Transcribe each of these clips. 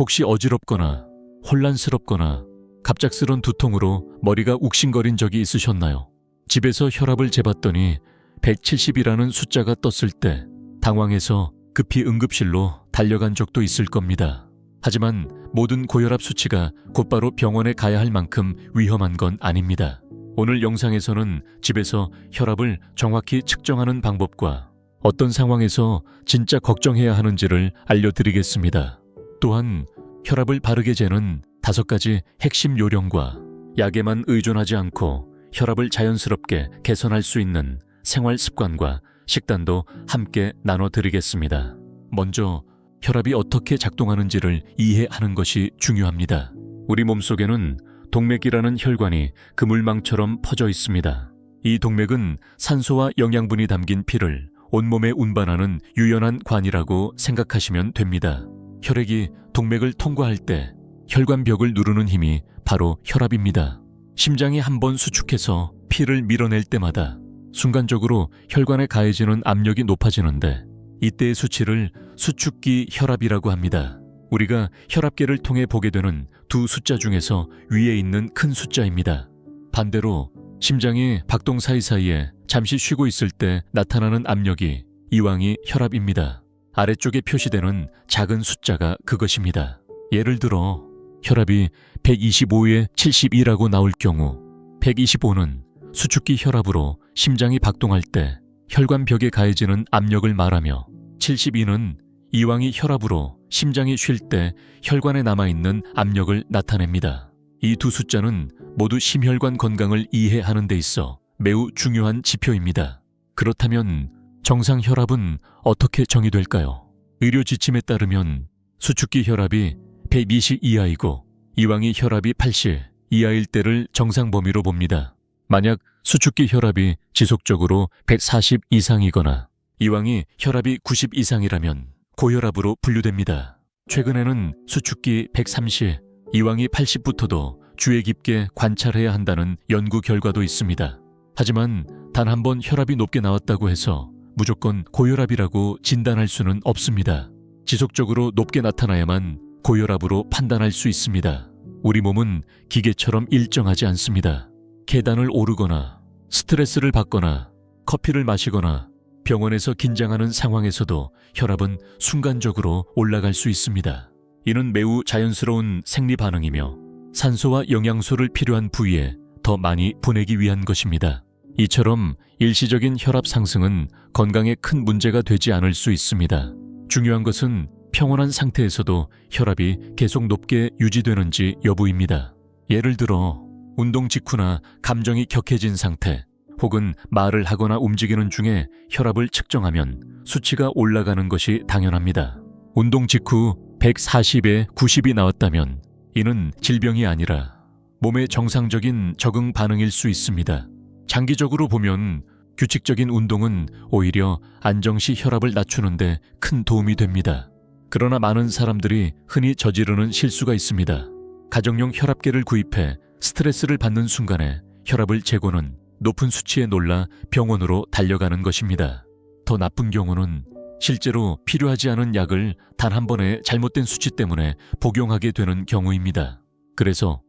혹시 어지럽거나 혼란스럽거나 갑작스런 두통으로 머리가 욱신거린 적이 있으셨나요? 집에서 혈압을 재봤더니 170이라는 숫자가 떴을 때 당황해서 급히 응급실로 달려간 적도 있을 겁니다. 하지만 모든 고혈압 수치가 곧바로 병원에 가야 할 만큼 위험한 건 아닙니다. 오늘 영상에서는 집에서 혈압을 정확히 측정하는 방법과 어떤 상황에서 진짜 걱정해야 하는지를 알려드리겠습니다. 또한 혈압을 바르게 재는 5가지 핵심 요령과 약에만 의존하지 않고 혈압을 자연스럽게 개선할 수 있는 생활 습관과 식단도 함께 나눠드리겠습니다. 먼저 혈압이 어떻게 작동하는지를 이해하는 것이 중요합니다. 우리 몸속에는 동맥이라는 혈관이 그물망처럼 퍼져 있습니다. 이 동맥은 산소와 영양분이 담긴 피를 온몸에 운반하는 유연한 관이라고 생각하시면 됩니다. 혈액이 동맥을 통과할 때 혈관벽을 누르는 힘이 바로 혈압입니다. 심장이 한번 수축해서 피를 밀어낼 때마다 순간적으로 혈관에 가해지는 압력이 높아지는데 이때의 수치를 수축기 혈압이라고 합니다. 우리가 혈압계를 통해 보게 되는 두 숫자 중에서 위에 있는 큰 숫자입니다. 반대로 심장이 박동 사이사이에 잠시 쉬고 있을 때 나타나는 압력이 이왕이 혈압입니다. 아래쪽에 표시되는 작은 숫자가 그것입니다. 예를 들어 혈압이 125에 72라고 나올 경우 125는 수축기 혈압으로 심장이 박동할 때 혈관벽에 가해지는 압력을 말하며 72는 이왕이 혈압으로 심장이 쉴 때 혈관에 남아있는 압력을 나타냅니다. 이 두 숫자는 모두 심혈관 건강을 이해하는 데 있어 매우 중요한 지표입니다. 그렇다면 정상 혈압은 어떻게 정의될까요? 의료 지침에 따르면 수축기 혈압이 120 이하이고 이왕이 혈압이 80 이하일 때를 정상 범위로 봅니다. 만약 수축기 혈압이 지속적으로 140 이상이거나 이왕이 혈압이 90 이상이라면 고혈압으로 분류됩니다. 최근에는 수축기 130, 이왕이 80부터도 주의 깊게 관찰해야 한다는 연구 결과도 있습니다. 하지만 단 한 번 혈압이 높게 나왔다고 해서 무조건 고혈압이라고 진단할 수는 없습니다. 지속적으로 높게 나타나야만 고혈압으로 판단할 수 있습니다. 우리 몸은 기계처럼 일정하지 않습니다. 계단을 오르거나 스트레스를 받거나 커피를 마시거나 병원에서 긴장하는 상황에서도 혈압은 순간적으로 올라갈 수 있습니다. 이는 매우 자연스러운 생리 반응이며 산소와 영양소를 필요한 부위에 더 많이 보내기 위한 것입니다. 이처럼 일시적인 혈압 상승은 건강에 큰 문제가 되지 않을 수 있습니다. 중요한 것은 평온한 상태에서도 혈압이 계속 높게 유지되는지 여부입니다. 예를 들어 운동 직후나 감정이 격해진 상태 혹은 말을 하거나 움직이는 중에 혈압을 측정하면 수치가 올라가는 것이 당연합니다. 운동 직후 140에 90이 나왔다면 이는 질병이 아니라 몸의 정상적인 적응 반응일 수 있습니다. 장기적으로 보면 규칙적인 운동은 오히려 안정시 혈압을 낮추는데 큰 도움이 됩니다. 그러나 많은 사람들이 흔히 저지르는 실수가 있습니다. 가정용 혈압계를 구입해 스트레스를 받는 순간에 혈압을 재고는 높은 수치에 놀라 병원으로 달려가는 것입니다. 더 나쁜 경우는 실제로 필요하지 않은 약을 단 한 번에 잘못된 수치 때문에 복용하게 되는 경우입니다. 그래서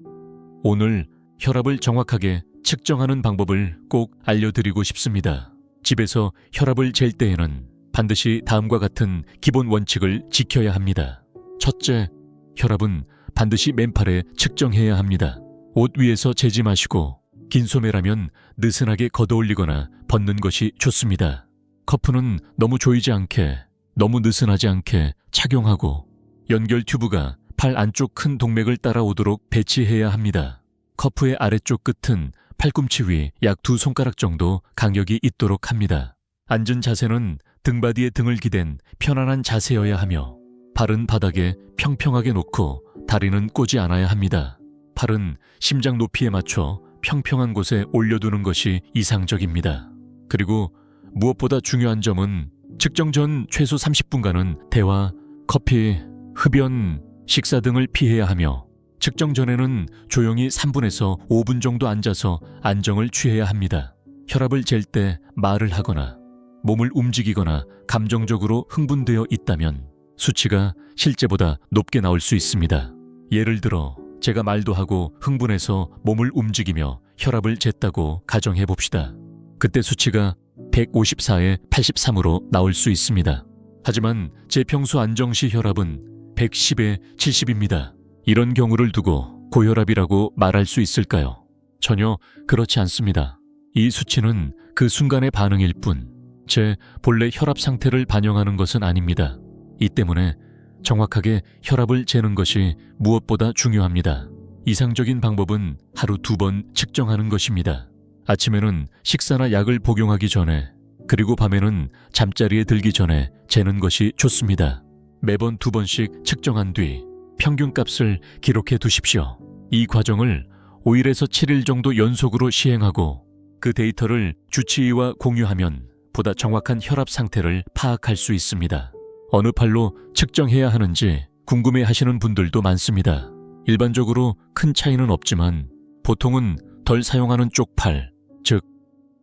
오늘 혈압을 정확하게 측정하는 방법을 꼭 알려드리고 싶습니다. 집에서 혈압을 잴 때에는 반드시 다음과 같은 기본 원칙을 지켜야 합니다. 첫째, 혈압은 반드시 맨팔에 측정해야 합니다. 옷 위에서 재지 마시고 긴 소매라면 느슨하게 걷어올리거나 벗는 것이 좋습니다. 커프는 너무 조이지 않게, 너무 느슨하지 않게 착용하고 연결 튜브가 팔 안쪽 큰 동맥을 따라오도록 배치해야 합니다. 커프의 아래쪽 끝은 팔꿈치 위 약 2손가락 정도 간격이 있도록 합니다. 앉은 자세는 등받이에 등을 기댄 편안한 자세여야 하며 발은 바닥에 평평하게 놓고 다리는 꼬지 않아야 합니다. 팔은 심장 높이에 맞춰 평평한 곳에 올려두는 것이 이상적입니다. 그리고 무엇보다 중요한 점은 측정 전 최소 30분간은 대화, 커피, 흡연, 식사 등을 피해야 하며 측정 전에는 조용히 3분에서 5분 정도 앉아서 안정을 취해야 합니다. 혈압을 잴 때 말을 하거나 몸을 움직이거나 감정적으로 흥분되어 있다면 수치가 실제보다 높게 나올 수 있습니다. 예를 들어 제가 말도 하고 흥분해서 몸을 움직이며 혈압을 쟀다고 가정해 봅시다. 그때 수치가 154에 83으로 나올 수 있습니다. 하지만 제 평소 안정시 혈압은 110에 70입니다. 이런 경우를 두고 고혈압이라고 말할 수 있을까요? 전혀 그렇지 않습니다. 이 수치는 그 순간의 반응일 뿐, 제 본래 혈압 상태를 반영하는 것은 아닙니다. 이 때문에 정확하게 혈압을 재는 것이 무엇보다 중요합니다. 이상적인 방법은 하루 2번 측정하는 것입니다. 아침에는 식사나 약을 복용하기 전에, 그리고 밤에는 잠자리에 들기 전에 재는 것이 좋습니다. 매번 2번씩 측정한 뒤 평균값을 기록해 두십시오. 이 과정을 5일에서 7일 정도 연속으로 시행하고 그 데이터를 주치의와 공유하면 보다 정확한 혈압 상태를 파악할 수 있습니다. 어느 팔로 측정해야 하는지 궁금해 하시는 분들도 많습니다. 일반적으로 큰 차이는 없지만 보통은 덜 사용하는 쪽 팔, 즉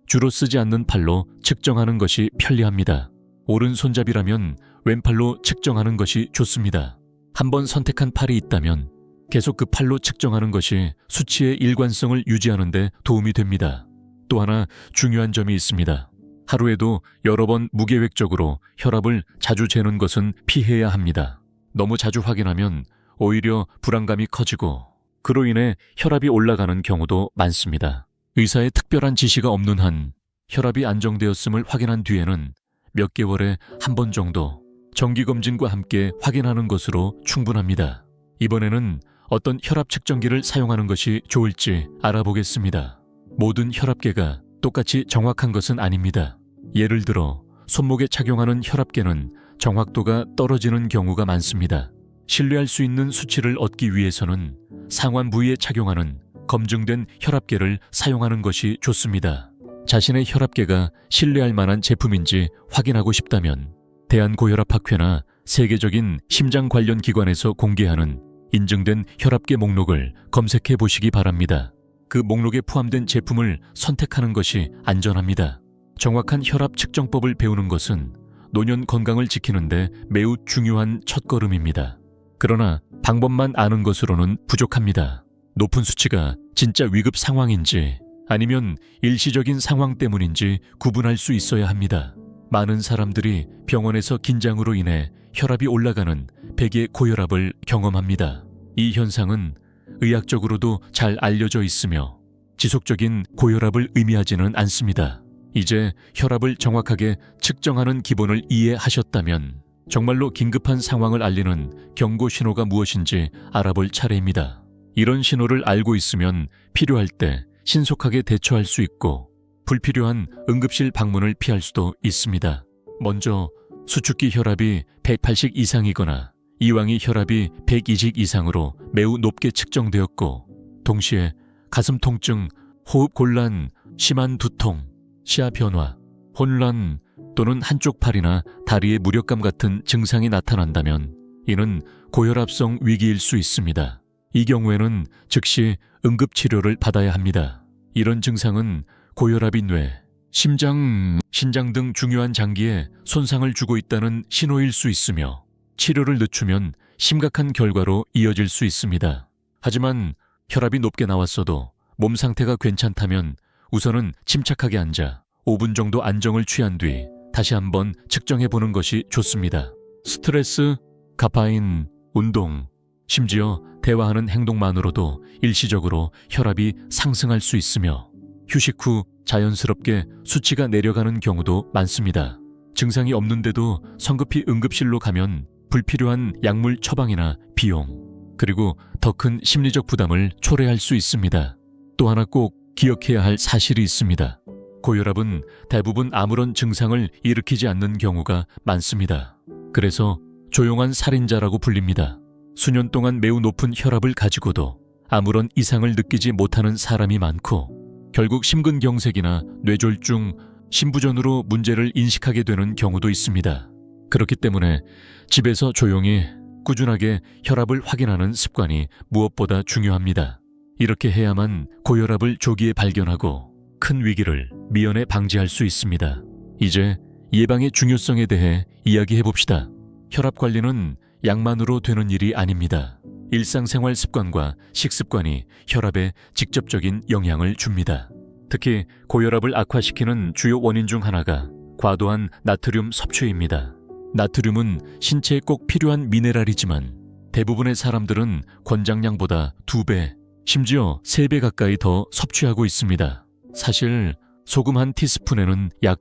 주로 쓰지 않는 팔로 측정하는 것이 편리합니다. 오른손잡이라면 왼팔로 측정하는 것이 좋습니다. 한번 선택한 팔이 있다면 계속 그 팔로 측정하는 것이 수치의 일관성을 유지하는 데 도움이 됩니다. 또 하나 중요한 점이 있습니다. 하루에도 여러 번 무계획적으로 혈압을 자주 재는 것은 피해야 합니다. 너무 자주 확인하면 오히려 불안감이 커지고 그로 인해 혈압이 올라가는 경우도 많습니다. 의사의 특별한 지시가 없는 한 혈압이 안정되었음을 확인한 뒤에는 몇 개월에 한 번 정도 정기검진과 함께 확인하는 것으로 충분합니다. 이번에는 어떤 혈압 측정기를 사용하는 것이 좋을지 알아보겠습니다. 모든 혈압계가 똑같이 정확한 것은 아닙니다. 예를 들어 손목에 착용하는 혈압계는 정확도가 떨어지는 경우가 많습니다. 신뢰할 수 있는 수치를 얻기 위해서는 상완 부위에 착용하는 검증된 혈압계를 사용하는 것이 좋습니다. 자신의 혈압계가 신뢰할 만한 제품인지 확인하고 싶다면 대한고혈압학회나 세계적인 심장 관련 기관에서 공개하는 인증된 혈압계 목록을 검색해 보시기 바랍니다. 그 목록에 포함된 제품을 선택하는 것이 안전합니다. 정확한 혈압 측정법을 배우는 것은 노년 건강을 지키는데 매우 중요한 첫걸음입니다. 그러나 방법만 아는 것으로는 부족합니다. 높은 수치가 진짜 위급 상황인지 아니면 일시적인 상황 때문인지 구분할 수 있어야 합니다. 많은 사람들이 병원에서 긴장으로 인해 혈압이 올라가는 백의 고혈압을 경험합니다. 이 현상은 의학적으로도 잘 알려져 있으며 지속적인 고혈압을 의미하지는 않습니다. 이제 혈압을 정확하게 측정하는 기본을 이해하셨다면 정말로 긴급한 상황을 알리는 경고 신호가 무엇인지 알아볼 차례입니다. 이런 신호를 알고 있으면 필요할 때 신속하게 대처할 수 있고 불필요한 응급실 방문을 피할 수도 있습니다. 먼저 수축기 혈압이 180 이상이거나 이왕이 혈압이 120 이상으로 매우 높게 측정되었고 동시에 가슴 통증, 호흡 곤란, 심한 두통, 시야 변화, 혼란 또는 한쪽 팔이나 다리의 무력감 같은 증상이 나타난다면 이는 고혈압성 위기일 수 있습니다. 이 경우에는 즉시 응급치료를 받아야 합니다. 이런 증상은 고혈압이 뇌, 심장, 신장 등 중요한 장기에 손상을 주고 있다는 신호일 수 있으며 치료를 늦추면 심각한 결과로 이어질 수 있습니다. 하지만 혈압이 높게 나왔어도 몸 상태가 괜찮다면 우선은 침착하게 앉아 5분 정도 안정을 취한 뒤 다시 한번 측정해 보는 것이 좋습니다. 스트레스, 카페인, 운동, 심지어 대화하는 행동만으로도 일시적으로 혈압이 상승할 수 있으며 휴식 후 자연스럽게 수치가 내려가는 경우도 많습니다. 증상이 없는데도 성급히 응급실로 가면 불필요한 약물 처방이나 비용, 그리고 더 큰 심리적 부담을 초래할 수 있습니다. 또 하나 꼭 기억해야 할 사실이 있습니다. 고혈압은 대부분 아무런 증상을 일으키지 않는 경우가 많습니다. 그래서 조용한 살인자라고 불립니다. 수년 동안 매우 높은 혈압을 가지고도 아무런 이상을 느끼지 못하는 사람이 많고 결국 심근경색이나 뇌졸중, 심부전으로 문제를 인식하게 되는 경우도 있습니다. 그렇기 때문에 집에서 조용히 꾸준하게 혈압을 확인하는 습관이 무엇보다 중요합니다. 이렇게 해야만 고혈압을 조기에 발견하고 큰 위기를 미연에 방지할 수 있습니다. 이제 예방의 중요성에 대해 이야기해 봅시다. 혈압 관리는 약만으로 되는 일이 아닙니다. 일상생활 습관과 식습관이 혈압에 직접적인 영향을 줍니다. 특히 고혈압을 악화시키는 주요 원인 중 하나가 과도한 나트륨 섭취입니다. 나트륨은 신체에 꼭 필요한 미네랄이지만 대부분의 사람들은 권장량보다 2배, 심지어 3배 가까이 더 섭취하고 있습니다. 사실 소금 한 티스푼에는 약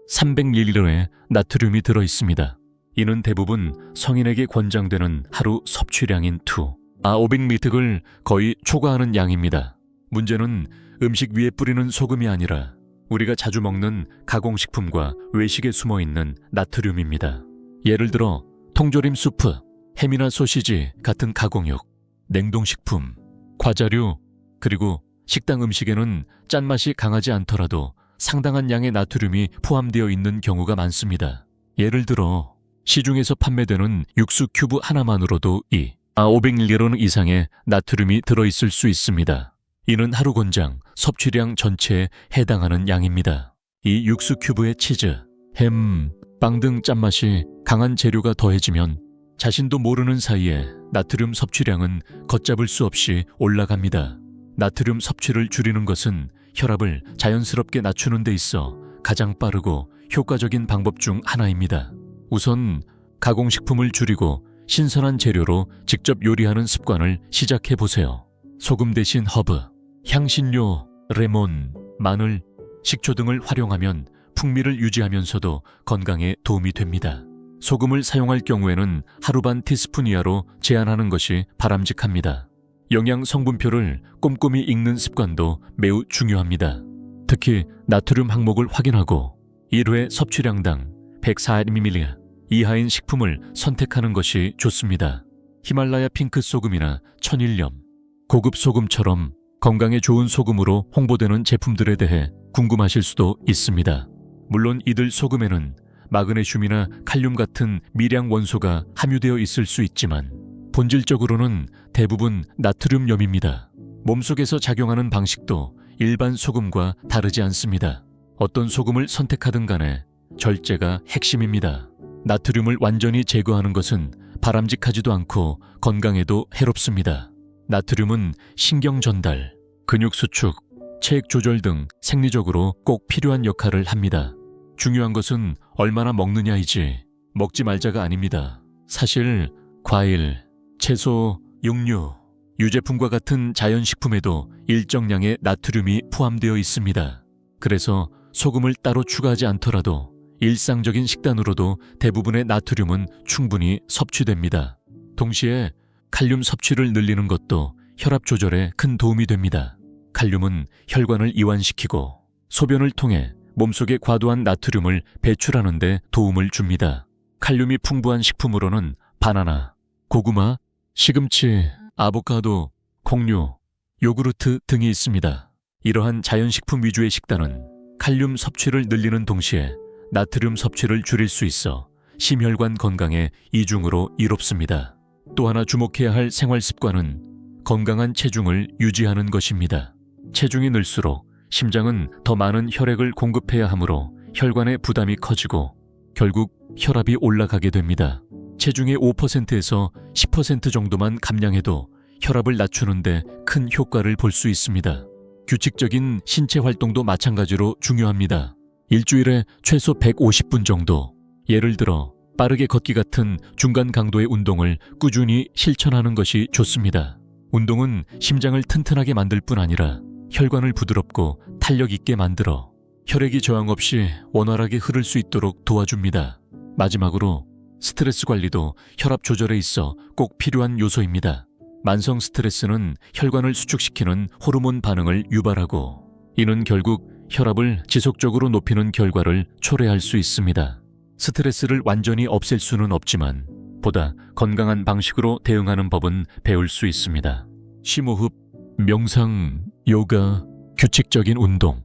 300ml의 나트륨이 들어있습니다. 이는 대부분 성인에게 권장되는 하루 섭취량인 500ml를 거의 초과하는 양입니다. 문제는 음식 위에 뿌리는 소금이 아니라 우리가 자주 먹는 가공식품과 외식에 숨어있는 나트륨입니다. 예를 들어 통조림 수프, 햄이나 소시지 같은 가공육, 냉동식품, 과자류, 그리고 식당 음식에는 짠맛이 강하지 않더라도 상당한 양의 나트륨이 포함되어 있는 경우가 많습니다. 예를 들어 시중에서 판매되는 육수 큐브 하나만으로도 500mg 이상의 나트륨이 들어있을 수 있습니다. 이는 하루 권장 섭취량 전체에 해당하는 양입니다. 이 육수 큐브에 치즈, 햄, 빵 등 짠맛이 강한 재료가 더해지면 자신도 모르는 사이에 나트륨 섭취량은 걷잡을 수 없이 올라갑니다. 나트륨 섭취를 줄이는 것은 혈압을 자연스럽게 낮추는 데 있어 가장 빠르고 효과적인 방법 중 하나입니다. 우선 가공식품을 줄이고 신선한 재료로 직접 요리하는 습관을 시작해 보세요. 소금 대신 허브, 향신료, 레몬, 마늘, 식초 등을 활용하면 풍미를 유지하면서도 건강에 도움이 됩니다. 소금을 사용할 경우에는 하루 반 티스푼 이하로 제한하는 것이 바람직합니다. 영양 성분표를 꼼꼼히 읽는 습관도 매우 중요합니다. 특히 나트륨 항목을 확인하고 1회 섭취량당 140ml 이하인 식품을 선택하는 것이 좋습니다. 히말라야 핑크 소금이나 천일염, 고급 소금처럼 건강에 좋은 소금으로 홍보되는 제품들에 대해 궁금하실 수도 있습니다. 물론 이들 소금에는 마그네슘이나 칼륨 같은 미량 원소가 함유되어 있을 수 있지만 본질적으로는 대부분 나트륨염입니다. 몸속에서 작용하는 방식도 일반 소금과 다르지 않습니다. 어떤 소금을 선택하든 간에 절제가 핵심입니다. 나트륨을 완전히 제거하는 것은 바람직하지도 않고 건강에도 해롭습니다. 나트륨은 신경 전달, 근육 수축, 체액 조절 등 생리적으로 꼭 필요한 역할을 합니다. 중요한 것은 얼마나 먹느냐이지 먹지 말자가 아닙니다. 사실 과일, 채소, 육류, 유제품과 같은 자연식품에도 일정량의 나트륨이 포함되어 있습니다. 그래서 소금을 따로 추가하지 않더라도 일상적인 식단으로도 대부분의 나트륨은 충분히 섭취됩니다. 동시에 칼륨 섭취를 늘리는 것도 혈압 조절에 큰 도움이 됩니다. 칼륨은 혈관을 이완시키고 소변을 통해 몸속의 과도한 나트륨을 배출하는 데 도움을 줍니다. 칼륨이 풍부한 식품으로는 바나나, 고구마, 시금치, 아보카도, 콩류, 요구르트 등이 있습니다. 이러한 자연식품 위주의 식단은 칼륨 섭취를 늘리는 동시에 나트륨 섭취를 줄일 수 있어 심혈관 건강에 이중으로 이롭습니다. 또 하나 주목해야 할 생활 습관은 건강한 체중을 유지하는 것입니다. 체중이 늘수록 심장은 더 많은 혈액을 공급해야 하므로 혈관의 부담이 커지고 결국 혈압이 올라가게 됩니다. 체중의 5%에서 10% 정도만 감량해도 혈압을 낮추는데 큰 효과를 볼 수 있습니다. 규칙적인 신체 활동도 마찬가지로 중요합니다. 일주일에 최소 150분 정도, 예를 들어 빠르게 걷기 같은 중간 강도의 운동을 꾸준히 실천하는 것이 좋습니다. 운동은 심장을 튼튼하게 만들 뿐 아니라 혈관을 부드럽고 탄력 있게 만들어 혈액이 저항 없이 원활하게 흐를 수 있도록 도와줍니다. 마지막으로 스트레스 관리도 혈압 조절에 있어 꼭 필요한 요소입니다. 만성 스트레스는 혈관을 수축시키는 호르몬 반응을 유발하고 이는 결국 혈압을 지속적으로 높이는 결과를 초래할 수 있습니다. 스트레스를 완전히 없앨 수는 없지만 보다 건강한 방식으로 대응하는 법은 배울 수 있습니다. 심호흡, 명상, 요가, 규칙적인 운동,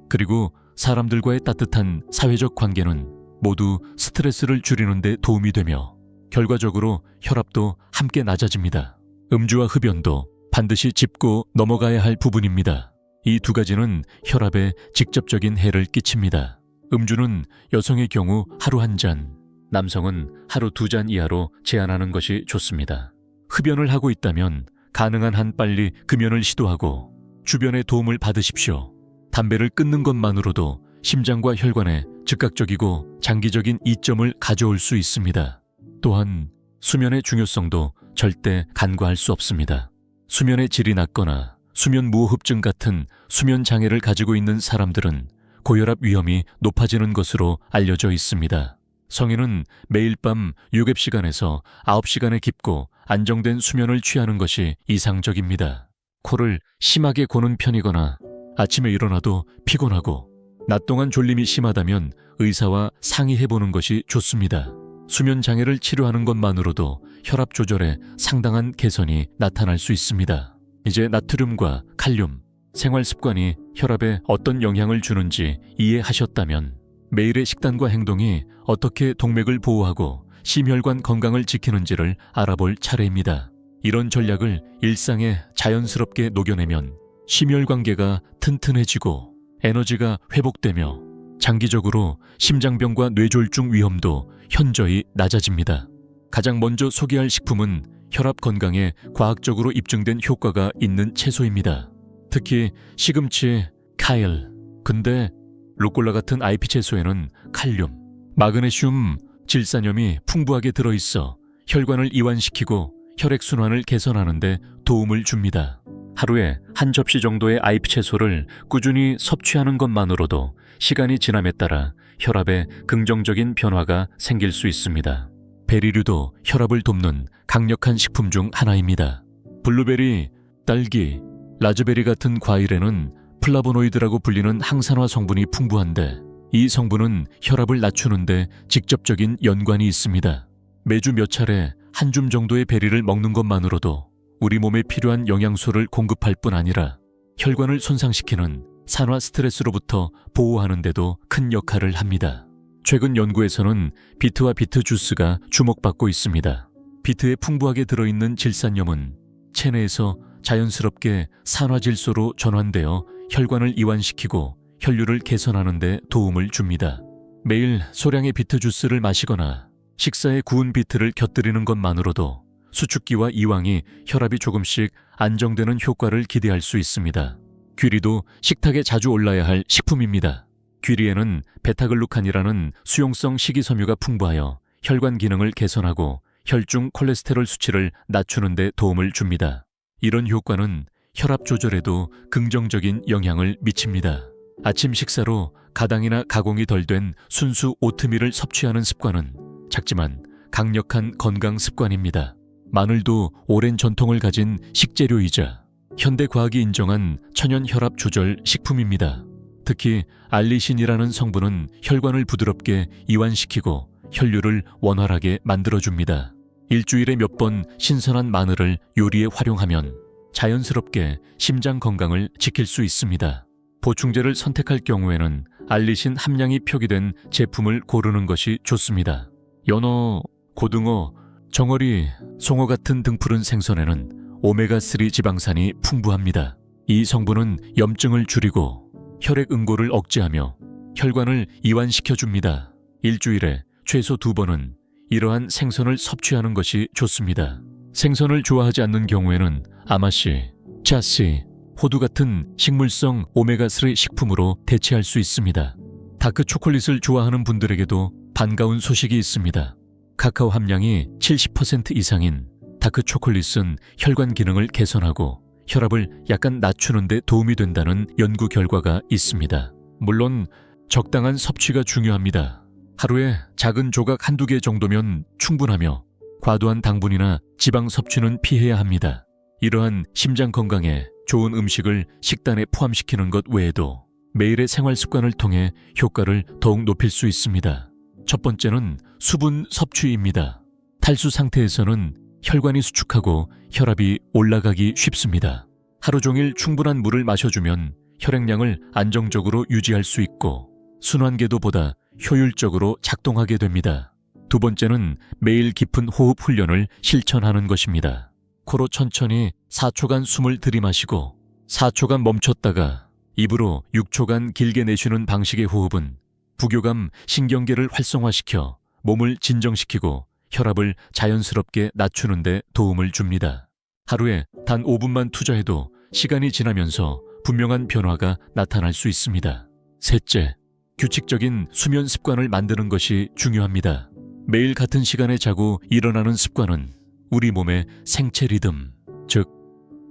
그리고 사람들과의 따뜻한 사회적 관계는 모두 스트레스를 줄이는 데 도움이 되며 결과적으로 혈압도 함께 낮아집니다. 음주와 흡연도 반드시 짚고 넘어가야 할 부분입니다. 이 두 가지는 혈압에 직접적인 해를 끼칩니다. 음주는 여성의 경우 하루 한 잔, 남성은 하루 2잔 이하로 제한하는 것이 좋습니다. 흡연을 하고 있다면 가능한 한 빨리 금연을 시도하고 주변의 도움을 받으십시오. 담배를 끊는 것만으로도 심장과 혈관에 즉각적이고 장기적인 이점을 가져올 수 있습니다. 또한 수면의 중요성도 절대 간과할 수 없습니다. 수면의 질이 낮거나 수면 무호흡증 같은 수면 장애를 가지고 있는 사람들은 고혈압 위험이 높아지는 것으로 알려져 있습니다. 성인은 매일 밤 6시간에서 9시간의 깊고 안정된 수면을 취하는 것이 이상적입니다. 코를 심하게 고는 편이거나 아침에 일어나도 피곤하고 낮 동안 졸림이 심하다면 의사와 상의해보는 것이 좋습니다. 수면 장애를 치료하는 것만으로도 혈압 조절에 상당한 개선이 나타날 수 있습니다. 이제 나트륨과 칼륨, 생활 습관이 혈압에 어떤 영향을 주는지 이해하셨다면 매일의 식단과 행동이 어떻게 동맥을 보호하고 심혈관 건강을 지키는지를 알아볼 차례입니다. 이런 전략을 일상에 자연스럽게 녹여내면 심혈관계가 튼튼해지고 에너지가 회복되며 장기적으로 심장병과 뇌졸중 위험도 현저히 낮아집니다. 가장 먼저 소개할 식품은 혈압 건강에 과학적으로 입증된 효과가 있는 채소입니다. 특히 시금치, 카일, 근데 루꼴라 같은 IP 채소에는 칼륨, 마그네슘, 질산염이 풍부하게 들어있어 혈관을 이완시키고 혈액순환을 개선하는 데 도움을 줍니다. 하루에 한 접시 정도의 IP 채소를 꾸준히 섭취하는 것만으로도 시간이 지남에 따라 혈압에 긍정적인 변화가 생길 수 있습니다. 베리류도 혈압을 돕는 강력한 식품 중 하나입니다. 블루베리, 딸기, 라즈베리 같은 과일에는 플라보노이드라고 불리는 항산화 성분이 풍부한데 이 성분은 혈압을 낮추는 데 직접적인 연관이 있습니다. 매주 몇 차례 한 줌 정도의 베리를 먹는 것만으로도 우리 몸에 필요한 영양소를 공급할 뿐 아니라 혈관을 손상시키는 산화 스트레스로부터 보호하는 데도 큰 역할을 합니다. 최근 연구에서는 비트와 비트 주스가 주목받고 있습니다. 비트에 풍부하게 들어있는 질산염은 체내에서 자연스럽게 산화질소로 전환되어 혈관을 이완시키고 혈류를 개선하는 데 도움을 줍니다. 매일 소량의 비트 주스를 마시거나 식사에 구운 비트를 곁들이는 것만으로도 수축기와 이완이 혈압이 조금씩 안정되는 효과를 기대할 수 있습니다. 귀리도 식탁에 자주 올라야 할 식품입니다. 귀리에는 베타글루칸이라는 수용성 식이섬유가 풍부하여 혈관 기능을 개선하고 혈중 콜레스테롤 수치를 낮추는 데 도움을 줍니다. 이런 효과는 혈압 조절에도 긍정적인 영향을 미칩니다. 아침 식사로 가당이나 가공이 덜 된 순수 오트밀을 섭취하는 습관은 작지만 강력한 건강 습관입니다. 마늘도 오랜 전통을 가진 식재료이자 현대 과학이 인정한 천연 혈압 조절 식품입니다. 특히 알리신이라는 성분은 혈관을 부드럽게 이완시키고 혈류를 원활하게 만들어줍니다. 일주일에 몇 번 신선한 마늘을 요리에 활용하면 자연스럽게 심장 건강을 지킬 수 있습니다. 보충제를 선택할 경우에는 알리신 함량이 표기된 제품을 고르는 것이 좋습니다. 연어, 고등어, 정어리, 송어 같은 등푸른 생선에는 오메가3 지방산이 풍부합니다. 이 성분은 염증을 줄이고 혈액 응고를 억제하며 혈관을 이완시켜줍니다. 일주일에 최소 2번은 이러한 생선을 섭취하는 것이 좋습니다. 생선을 좋아하지 않는 경우에는 아마씨, 짜씨, 호두 같은 식물성 오메가3 식품으로 대체할 수 있습니다. 다크 초콜릿을 좋아하는 분들에게도 반가운 소식이 있습니다. 카카오 함량이 70% 이상인 다크 초콜릿은 혈관 기능을 개선하고 혈압을 약간 낮추는 데 도움이 된다는 연구 결과가 있습니다. 물론 적당한 섭취가 중요합니다. 하루에 작은 조각 한두 개 정도면 충분하며 과도한 당분이나 지방 섭취는 피해야 합니다. 이러한 심장 건강에 좋은 음식을 식단에 포함시키는 것 외에도 매일의 생활 습관을 통해 효과를 더욱 높일 수 있습니다. 첫 번째는 수분 섭취입니다. 탈수 상태에서는 혈관이 수축하고 혈압이 올라가기 쉽습니다. 하루 종일 충분한 물을 마셔주면 혈액량을 안정적으로 유지할 수 있고 순환궤도보다 효율적으로 작동하게 됩니다. 두 번째는 매일 깊은 호흡 훈련을 실천하는 것입니다. 코로 천천히 4초간 숨을 들이마시고 4초간 멈췄다가 입으로 6초간 길게 내쉬는 방식의 호흡은 부교감 신경계를 활성화시켜 몸을 진정시키고 혈압을 자연스럽게 낮추는 데 도움을 줍니다. 하루에 단 5분만 투자해도 시간이 지나면서 분명한 변화가 나타날 수 있습니다. 셋째, 규칙적인 수면 습관을 만드는 것이 중요합니다. 매일 같은 시간에 자고 일어나는 습관은 우리 몸의 생체 리듬, 즉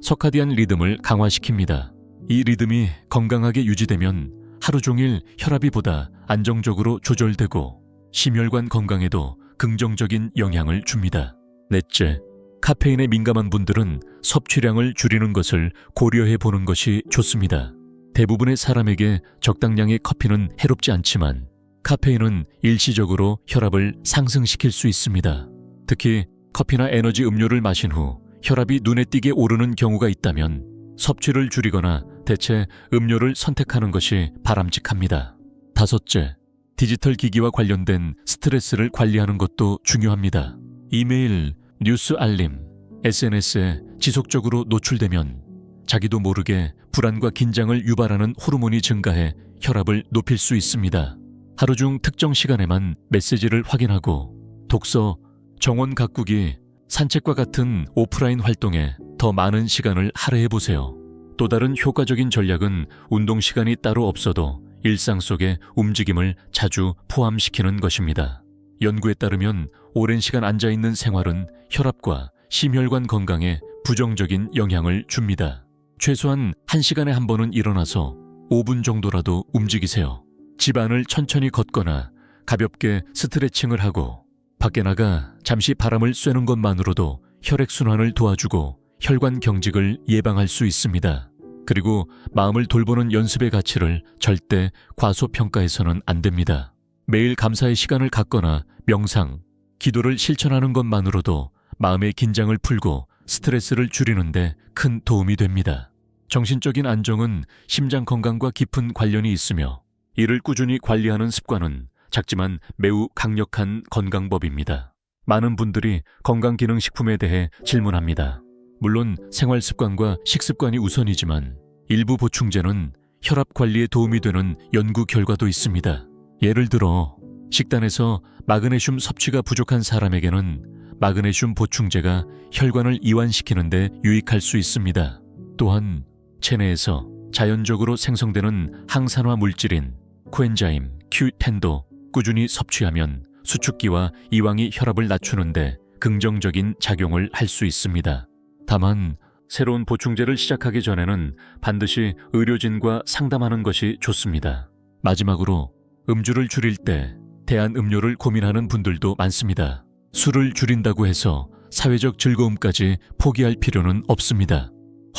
서카디안 리듬을 강화시킵니다. 이 리듬이 건강하게 유지되면 하루 종일 혈압이 보다 안정적으로 조절되고 심혈관 건강에도 긍정적인 영향을 줍니다. 넷째, 카페인에 민감한 분들은 섭취량을 줄이는 것을 고려해 보는 것이 좋습니다. 대부분의 사람에게 적당량의 커피는 해롭지 않지만 카페인은 일시적으로 혈압을 상승시킬 수 있습니다. 특히 커피나 에너지 음료를 마신 후 혈압이 눈에 띄게 오르는 경우가 있다면 섭취를 줄이거나 대체 음료를 선택하는 것이 바람직합니다. 다섯째, 디지털 기기와 관련된 스트레스를 관리하는 것도 중요합니다. 이메일, 뉴스 알림, SNS에 지속적으로 노출되면 자기도 모르게 불안과 긴장을 유발하는 호르몬이 증가해 혈압을 높일 수 있습니다. 하루 중 특정 시간에만 메시지를 확인하고 독서, 정원 가꾸기, 산책과 같은 오프라인 활동에 더 많은 시간을 할애해 보세요. 또 다른 효과적인 전략은 운동 시간이 따로 없어도 일상 속에 움직임을 자주 포함시키는 것입니다. 연구에 따르면 오랜 시간 앉아있는 생활은 혈압과 심혈관 건강에 부정적인 영향을 줍니다. 최소한 1시간에 한 번은 일어나서 5분 정도라도 움직이세요. 집 안을 천천히 걷거나 가볍게 스트레칭을 하고 밖에 나가 잠시 바람을 쐬는 것만으로도 혈액순환을 도와주고 혈관 경직을 예방할 수 있습니다. 그리고 마음을 돌보는 연습의 가치를 절대 과소평가해서는 안 됩니다. 매일 감사의 시간을 갖거나 명상, 기도를 실천하는 것만으로도 마음의 긴장을 풀고 스트레스를 줄이는 데 큰 도움이 됩니다. 정신적인 안정은 심장 건강과 깊은 관련이 있으며 이를 꾸준히 관리하는 습관은 작지만 매우 강력한 건강법입니다. 많은 분들이 건강기능식품에 대해 질문합니다. 물론 생활습관과 식습관이 우선이지만 일부 보충제는 혈압 관리에 도움이 되는 연구 결과도 있습니다. 예를 들어 식단에서 마그네슘 섭취가 부족한 사람에게는 마그네슘 보충제가 혈관을 이완시키는 데 유익할 수 있습니다. 또한 체내에서 자연적으로 생성되는 항산화 물질인 코엔자임 Q10도 꾸준히 섭취하면 수축기와 이완이 혈압을 낮추는데 긍정적인 작용을 할 수 있습니다. 다만 새로운 보충제를 시작하기 전에는 반드시 의료진과 상담하는 것이 좋습니다. 마지막으로 음주를 줄일 때 대안음료를 고민하는 분들도 많습니다. 술을 줄인다고 해서 사회적 즐거움까지 포기할 필요는 없습니다.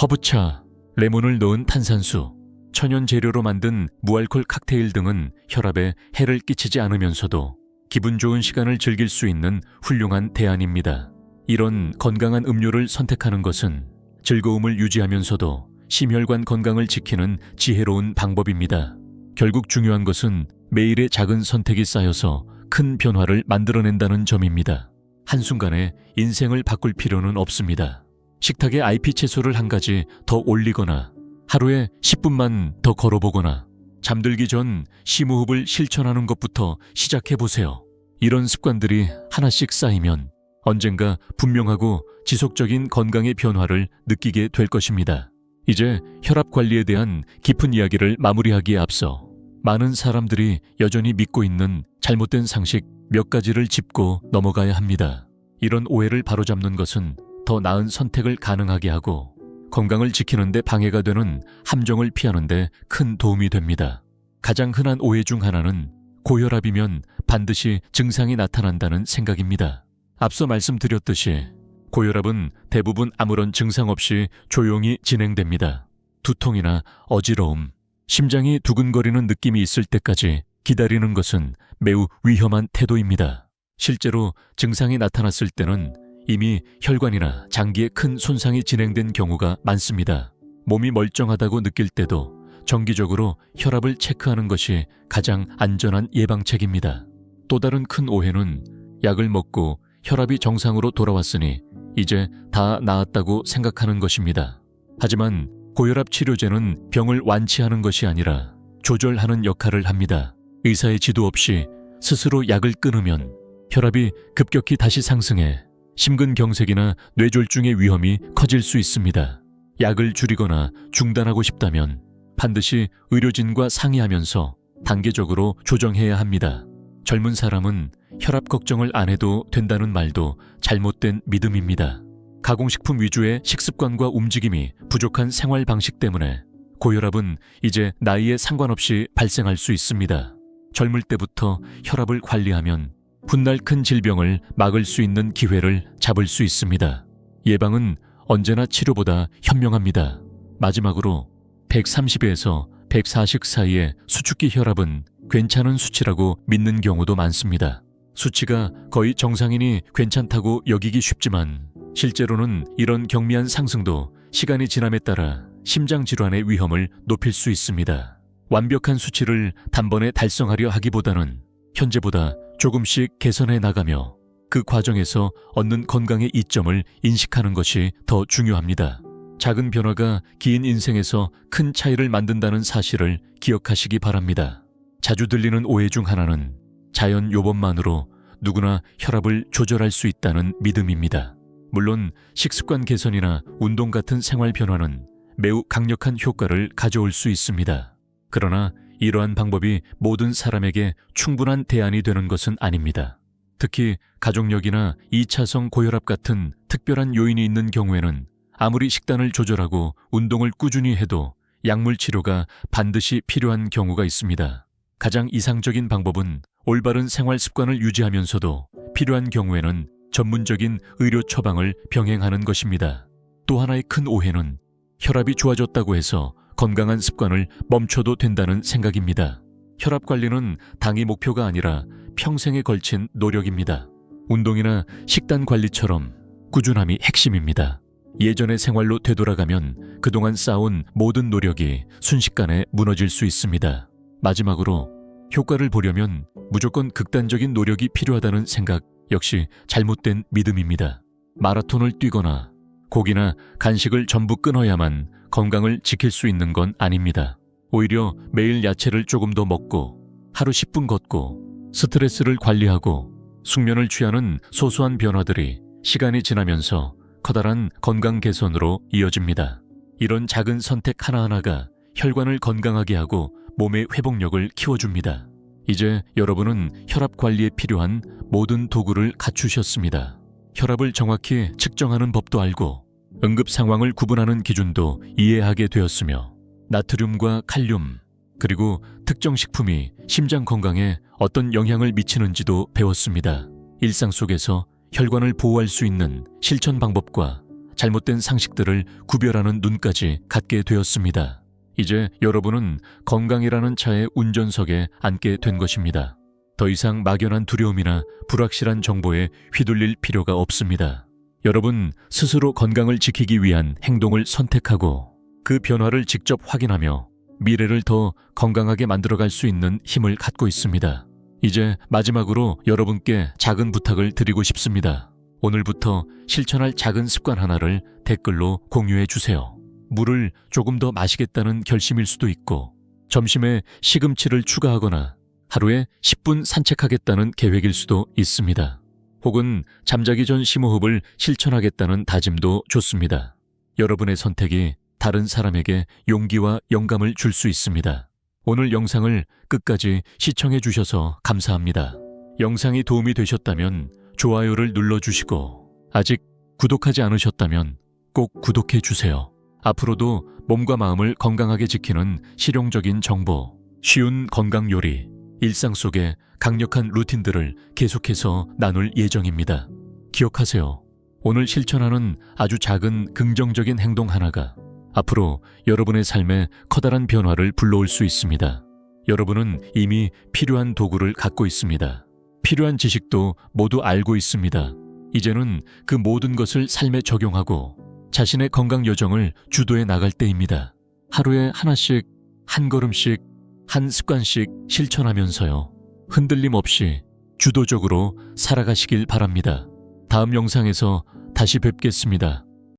허브차, 레몬을 넣은 탄산수, 천연 재료로 만든 무알콜 칵테일 등은 혈압에 해를 끼치지 않으면서도 기분 좋은 시간을 즐길 수 있는 훌륭한 대안입니다. 이런 건강한 음료를 선택하는 것은 즐거움을 유지하면서도 심혈관 건강을 지키는 지혜로운 방법입니다. 결국 중요한 것은 매일의 작은 선택이 쌓여서 큰 변화를 만들어낸다는 점입니다. 한순간에 인생을 바꿀 필요는 없습니다. 식탁에 IP 채소를 한 가지 더 올리거나 하루에 10분만 더 걸어보거나 잠들기 전 심호흡을 실천하는 것부터 시작해보세요. 이런 습관들이 하나씩 쌓이면 언젠가 분명하고 지속적인 건강의 변화를 느끼게 될 것입니다. 이제 혈압 관리에 대한 깊은 이야기를 마무리하기에 앞서 많은 사람들이 여전히 믿고 있는 잘못된 상식 몇 가지를 짚고 넘어가야 합니다. 이런 오해를 바로잡는 것은 더 나은 선택을 가능하게 하고 건강을 지키는 데 방해가 되는 함정을 피하는 데 큰 도움이 됩니다. 가장 흔한 오해 중 하나는 고혈압이면 반드시 증상이 나타난다는 생각입니다. 앞서 말씀드렸듯이 고혈압은 대부분 아무런 증상 없이 조용히 진행됩니다. 두통이나 어지러움, 심장이 두근거리는 느낌이 있을 때까지 기다리는 것은 매우 위험한 태도입니다. 실제로 증상이 나타났을 때는 이미 혈관이나 장기에 큰 손상이 진행된 경우가 많습니다. 몸이 멀쩡하다고 느낄 때도 정기적으로 혈압을 체크하는 것이 가장 안전한 예방책입니다. 또 다른 큰 오해는 약을 먹고 혈압이 정상으로 돌아왔으니 이제 다 나았다고 생각하는 것입니다. 하지만 고혈압 치료제는 병을 완치하는 것이 아니라 조절하는 역할을 합니다. 의사의 지도 없이 스스로 약을 끊으면 혈압이 급격히 다시 상승해 심근경색이나 뇌졸중의 위험이 커질 수 있습니다. 약을 줄이거나 중단하고 싶다면 반드시 의료진과 상의하면서 단계적으로 조정해야 합니다. 젊은 사람은 혈압 걱정을 안 해도 된다는 말도 잘못된 믿음입니다. 가공식품 위주의 식습관과 움직임이 부족한 생활 방식 때문에 고혈압은 이제 나이에 상관없이 발생할 수 있습니다. 젊을 때부터 혈압을 관리하면 훗날 큰 질병을 막을 수 있는 기회를 잡을 수 있습니다. 예방은 언제나 치료보다 현명합니다. 마지막으로 130에서 140 사이의 수축기 혈압은 괜찮은 수치라고 믿는 경우도 많습니다. 수치가 거의 정상이니 괜찮다고 여기기 쉽지만 실제로는 이런 경미한 상승도 시간이 지남에 따라 심장질환의 위험을 높일 수 있습니다. 완벽한 수치를 단번에 달성하려 하기보다는 현재보다 조금씩 개선해 나가며 그 과정에서 얻는 건강의 이점을 인식하는 것이 더 중요합니다. 작은 변화가 긴 인생에서 큰 차이를 만든다는 사실을 기억하시기 바랍니다. 자주 들리는 오해 중 하나는 자연 요법만으로 누구나 혈압을 조절할 수 있다는 믿음입니다. 물론 식습관 개선이나 운동 같은 생활 변화는 매우 강력한 효과를 가져올 수 있습니다. 그러나 이러한 방법이 모든 사람에게 충분한 대안이 되는 것은 아닙니다. 특히 가족력이나 2차성 고혈압 같은 특별한 요인이 있는 경우에는 아무리 식단을 조절하고 운동을 꾸준히 해도 약물 치료가 반드시 필요한 경우가 있습니다. 가장 이상적인 방법은 올바른 생활 습관을 유지하면서도 필요한 경우에는 전문적인 의료 처방을 병행하는 것입니다. 또 하나의 큰 오해는 혈압이 좋아졌다고 해서 건강한 습관을 멈춰도 된다는 생각입니다. 혈압 관리는 당이 목표가 아니라 평생에 걸친 노력입니다. 운동이나 식단 관리처럼 꾸준함이 핵심입니다. 예전의 생활로 되돌아가면 그동안 쌓아온 모든 노력이 순식간에 무너질 수 있습니다. 마지막으로 효과를 보려면 무조건 극단적인 노력이 필요하다는 생각 역시 잘못된 믿음입니다. 마라톤을 뛰거나 고기나 간식을 전부 끊어야만 건강을 지킬 수 있는 건 아닙니다. 오히려 매일 야채를 조금 더 먹고 하루 10분 걷고 스트레스를 관리하고 숙면을 취하는 소소한 변화들이 시간이 지나면서 커다란 건강 개선으로 이어집니다. 이런 작은 선택 하나하나가 혈관을 건강하게 하고 몸의 회복력을 키워줍니다. 이제 여러분은 혈압 관리에 필요한 모든 도구를 갖추셨습니다. 혈압을 정확히 측정하는 법도 알고 응급 상황을 구분하는 기준도 이해하게 되었으며 나트륨과 칼륨 그리고 특정 식품이 심장 건강에 어떤 영향을 미치는지도 배웠습니다. 일상 속에서 혈관을 보호할 수 있는 실천 방법과 잘못된 상식들을 구별하는 눈까지 갖게 되었습니다. 이제 여러분은 건강이라는 차의 운전석에 앉게 된 것입니다. 더 이상 막연한 두려움이나 불확실한 정보에 휘둘릴 필요가 없습니다. 여러분 스스로 건강을 지키기 위한 행동을 선택하고 그 변화를 직접 확인하며 미래를 더 건강하게 만들어갈 수 있는 힘을 갖고 있습니다. 이제 마지막으로 여러분께 작은 부탁을 드리고 싶습니다. 오늘부터 실천할 작은 습관 하나를 댓글로 공유해 주세요. 물을 조금 더 마시겠다는 결심일 수도 있고 점심에 시금치를 추가하거나 하루에 10분 산책하겠다는 계획일 수도 있습니다. 혹은 잠자기 전 심호흡을 실천하겠다는 다짐도 좋습니다. 여러분의 선택이 다른 사람에게 용기와 영감을 줄 수 있습니다. 오늘 영상을 끝까지 시청해 주셔서 감사합니다. 영상이 도움이 되셨다면 좋아요를 눌러주시고 아직 구독하지 않으셨다면 꼭 구독해 주세요. 앞으로도 몸과 마음을 건강하게 지키는 실용적인 정보, 쉬운 건강 요리, 일상 속의 강력한 루틴들을 계속해서 나눌 예정입니다. 기억하세요. 오늘 실천하는 아주 작은 긍정적인 행동 하나가 앞으로 여러분의 삶에 커다란 변화를 불러올 수 있습니다. 여러분은 이미 필요한 도구를 갖고 있습니다. 필요한 지식도 모두 알고 있습니다. 이제는 그 모든 것을 삶에 적용하고 자신의 건강 여정을 주도해 나갈 때입니다. 하루에 하나씩, 한 걸음씩, 한 습관씩 실천하면서요. 흔들림 없이 주도적으로 살아가시길 바랍니다. 다음 영상에서 다시 뵙겠습니다.